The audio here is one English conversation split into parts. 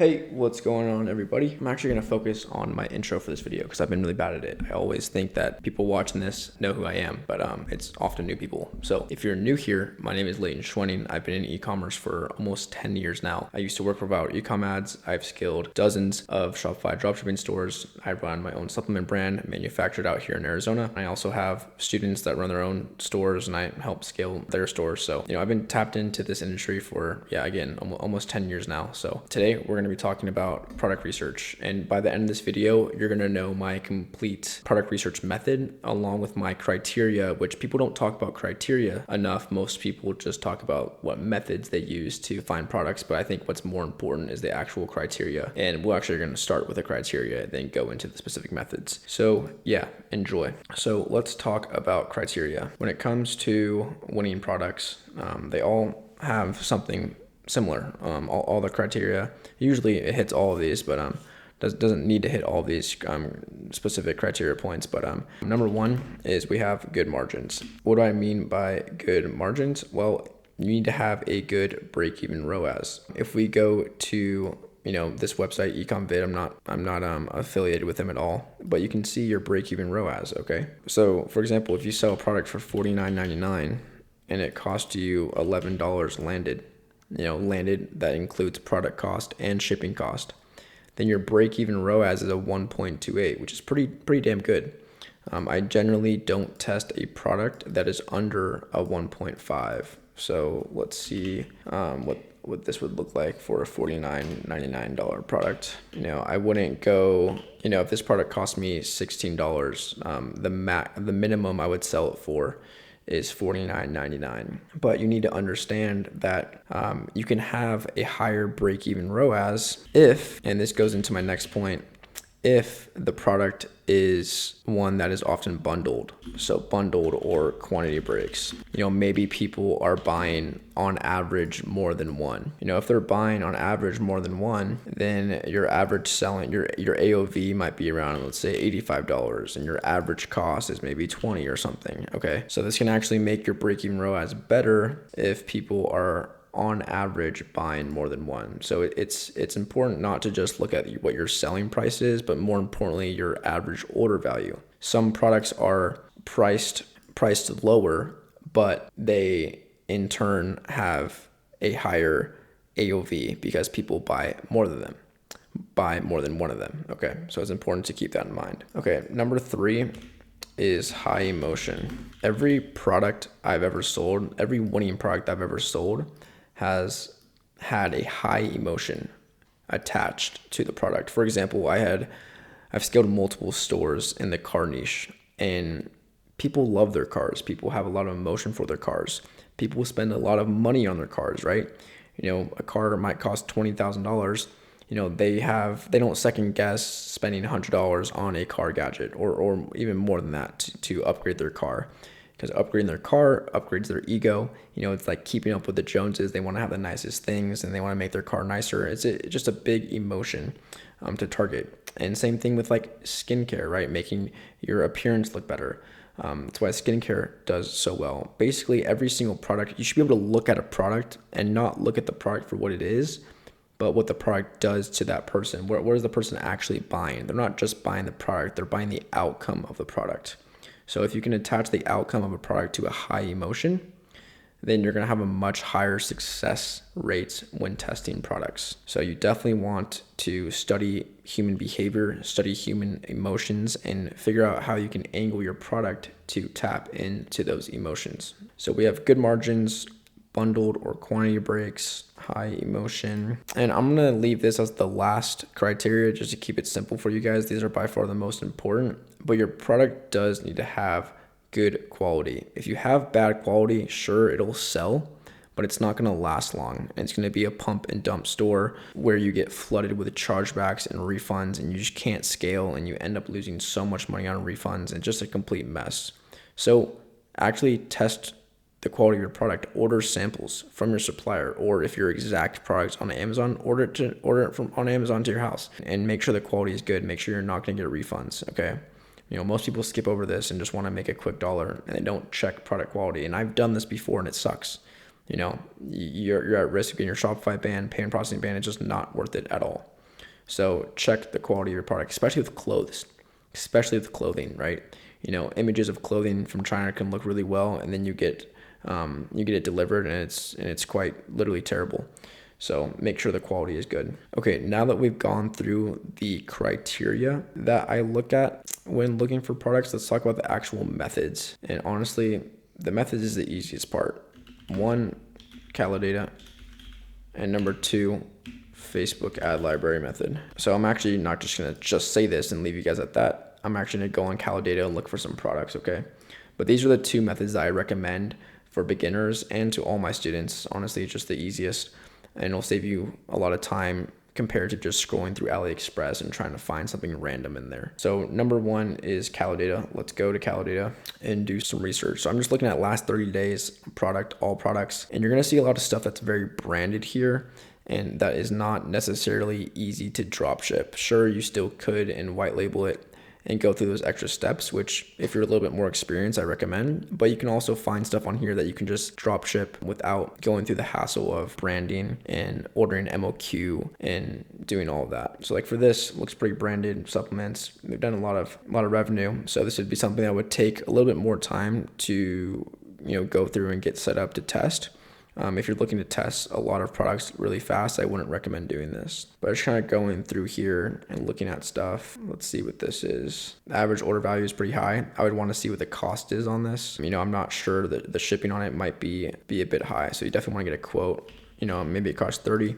Hey, what's going on, everybody? I'm actually going to focus on my intro for this video because I've been really bad at it. I always think that people watching this know who I am, but it's often new people. So if you're new here, my name is Leighton Schwenning. I've been in e-commerce for almost 10 years now. I used to work for About e-com ads. I've scaled dozens of Shopify dropshipping stores. I run my own supplement brand manufactured out here in Arizona. I also have students that run their own stores and I help scale their stores. So, I've been tapped into this industry for, almost 10 years now. So today we're going to be talking about product research, and by the end of this video you're going to know my complete product research method along with my criteria, which people don't talk about criteria enough. Most people just talk about what methods they use to find products, but I think what's more important is the actual criteria, and we're actually going to start with the criteria and then go into the specific methods. So yeah, enjoy. So let's talk about criteria. When it comes to winning products, they all have something similar. All the criteria, usually it hits all of these, but doesn't need to hit all of these specific criteria points. But number one is we have good margins. What do I mean by good margins? Well, you need to have a good break-even ROAS. If we go to this website, EcomVid, I'm not affiliated with them at all, but you can see your break-even ROAS. Okay, so for example, if you sell a product for $49.99 and it costs you $11 landed, that includes product cost and shipping cost, then your break-even ROAS is a 1.28, which is pretty damn good. I generally don't test a product that is under a 1.5. So let's see what this would look like for a $49.99 product. I wouldn't go, if this product cost me $16, the minimum I would sell it for is $49.99. But you need to understand that you can have a higher break-even ROAS if, and this goes into my next point, if the product is one that is often bundled. So bundled or quantity breaks. Maybe people are buying on average more than one. If they're buying on average more than one, then your average selling, your AOV might be around, let's say $85, and your average cost is maybe 20 or something. Okay, so this can actually make your break-even ROAS better if people are on average buying more than one. So it's important not to just look at what your selling price is, but more importantly, your average order value. Some products are priced lower, but they in turn have a higher AOV because people buy more than one of them. Okay, so it's important to keep that in mind. Okay, number 3 is high emotion. Every product I've ever sold, every winning product I've ever sold has had a high emotion attached to the product. For example, I've scaled multiple stores in the car niche, and people love their cars. People have a lot of emotion for their cars. People spend a lot of money on their cars, right? A car might cost $20,000. They don't second guess spending $100 on a car gadget or even more than that to upgrade their car. Because upgrading their car upgrades their ego. It's like keeping up with the Joneses. They want to have the nicest things and they want to make their car nicer. It's just a big emotion to target. And same thing with like skincare, right? Making your appearance look better. That's why skincare does so well. Basically, every single product, you should be able to look at a product and not look at the product for what it is, but what the product does to that person. What is the person actually buying? They're not just buying the product, they're buying the outcome of the product. So if you can attach the outcome of a product to a high emotion, then you're going to have a much higher success rate when testing products. So you definitely want to study human behavior, study human emotions, and figure out how you can angle your product to tap into those emotions. So we have good margins, bundled or quantity breaks, high emotion. And I'm going to leave this as the last criteria just to keep it simple for you guys. These are by far the most important, but your product does need to have good quality. If you have bad quality, sure, it'll sell, but it's not going to last long. And it's going to be a pump and dump store where you get flooded with chargebacks and refunds and you just can't scale and you end up losing so much money on refunds and just a complete mess. So actually test the quality of your product. Order samples from your supplier, or if your exact product's on Amazon, order it from on Amazon to your house and make sure the quality is good. Make sure you're not going to get refunds. Okay. Most people skip over this and just want to make a quick dollar and they don't check product quality. And I've done this before and it sucks. You're at risk of getting your Shopify ban, payment processing ban. It's just not worth it at all. So check the quality of your product, especially with clothes, especially with clothing, right? You know, images of clothing from China can look really well, and then you get it delivered, and it's quite literally terrible. So make sure the quality is good. Okay, now that we've gone through the criteria that I look at when looking for products, let's talk about the actual methods. And honestly, the methods is the easiest part. 1, Calidata, and number 2, Facebook ad library method. So I'm actually not just gonna just say this and leave you guys at that. I'm actually gonna go on Calidata and look for some products, okay? But these are the 2 methods that I recommend for beginners and to all my students. Honestly, it's just the easiest, and it'll save you a lot of time compared to just scrolling through AliExpress and trying to find something random in there. So number 1 is Calidata. Let's go to Calidata and do some research. So I'm just looking at last 30 days product, all products, and you're gonna see a lot of stuff that's very branded here, and that is not necessarily easy to drop ship. Sure, you still could and white label it and go through those extra steps, which if you're a little bit more experienced, I recommend. But you can also find stuff on here that you can just drop ship without going through the hassle of branding and ordering MOQ and doing all of that. So like for this, looks pretty branded, supplements. They've done a lot of revenue. So this would be something that would take a little bit more time to, go through and get set up to test. If you're looking to test a lot of products really fast, I wouldn't recommend doing this. But I'm just kind of going through here and looking at stuff. Let's see what this is. The average order value is pretty high. I would want to see what the cost is on this. I'm not sure that the shipping on it might be a bit high. So you definitely want to get a quote. Maybe it costs 30.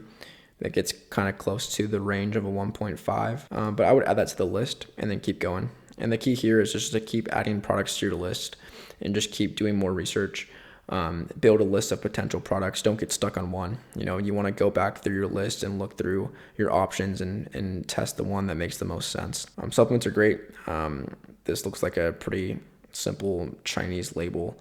That gets kind of close to the range of a 1.5. But I would add that to the list and then keep going. And the key here is just to keep adding products to your list and just keep doing more research. Build a list of potential products. Don't get stuck on one. You want to go back through your list and look through your options and test the one that makes the most sense. Supplements are great. This looks like a pretty simple Chinese label.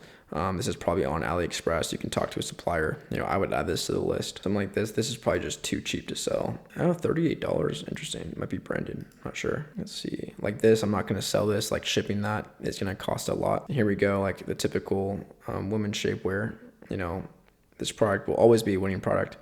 This is probably on AliExpress. You can talk to a supplier. I would add this to the list. Something like this. This is probably just too cheap to sell. $38. Interesting. It might be branded. Not sure. Let's see. Like this, I'm not going to sell this. Like shipping that is going to cost a lot. Here we go. Like the typical women's shapewear. This product will always be a winning product.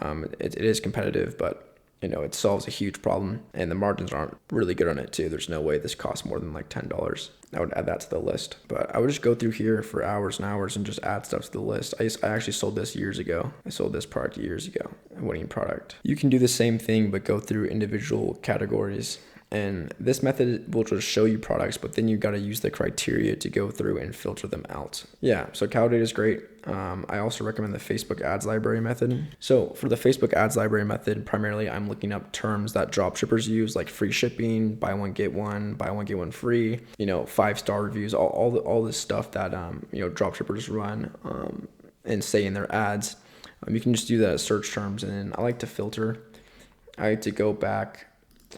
It is competitive, but it solves a huge problem, and the margins aren't really good on it too. There's no way this costs more than like $10. I would add that to the list, but I would just go through here for hours and hours and just add stuff to the list. I actually sold this years ago. I sold this product years ago, a winning product. You can do the same thing, but go through individual categories. And this method will just show you products, but then you got to use the criteria to go through and filter them out. Yeah, so Calidata is great. I also recommend the Facebook ads library method. So for the Facebook ads library method, primarily I'm looking up terms that dropshippers use, like free shipping, buy one get one free, 5-star reviews, all this stuff that dropshippers run and say in their ads. You can just do that as search terms, and then I like to filter. I like to go back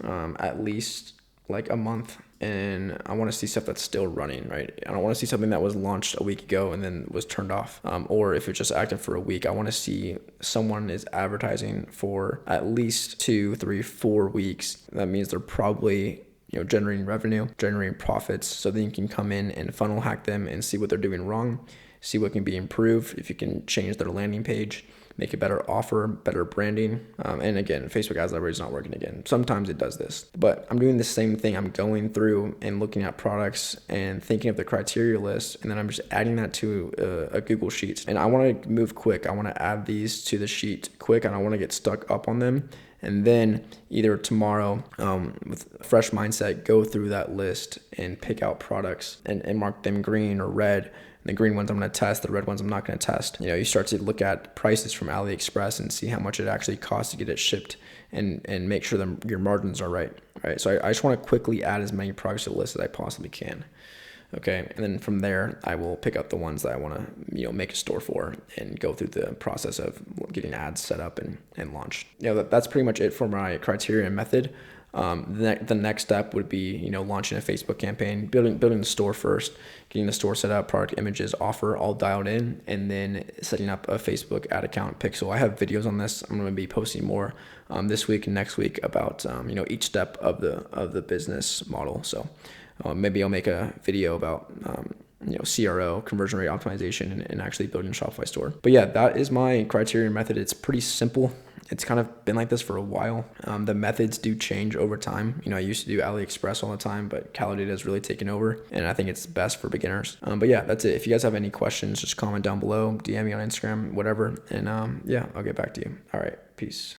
at least like a month, and I want to see stuff that's still running, right? I don't want to see something that was launched a week ago and then was turned off, or if it's just active for a week. I want to see someone is advertising for at least 2, 3, 4 weeks. That means they're probably generating revenue, generating profits, so then you can come in and funnel hack them and see what they're doing wrong, see what can be improved, if you can change their landing page, make a better offer, better branding. And again, Facebook ads library is not working again. Sometimes it does this, but I'm doing the same thing. I'm going through and looking at products and thinking of the criteria list, and then I'm just adding that to a Google Sheets. And I want to move quick. I want to add these to the sheet quick, and I want to get stuck up on them. And then either tomorrow, with a fresh mindset, go through that list and pick out products and mark them green or red. The green ones I'm going to test, the red ones I'm not going to test. You start to look at prices from AliExpress and see how much it actually costs to get it shipped, and make sure that your margins are right. So I just want to quickly add as many products to the list as I possibly can. Okay, and then from there, I will pick up the ones that I want to, make a store for and go through the process of getting ads set up and launched. That's pretty much it for my criteria and method. The next step would be, launching a Facebook campaign, building the store first, getting the store set up, product images, offer all dialed in, and then setting up a Facebook ad account pixel. I have videos on this. I'm going to be posting more this week and next week about, each step of the business model. So maybe I'll make a video about CRO, conversion rate optimization, and actually building a Shopify store. But yeah, that is my criteria method. It's pretty simple. It's kind of been like this for a while. The methods do change over time. I used to do AliExpress all the time, but Calendar has really taken over, and I think it's best for beginners. But yeah, that's it. If you guys have any questions, just comment down below, DM me on Instagram, whatever, and yeah, I'll get back to you. All right, peace.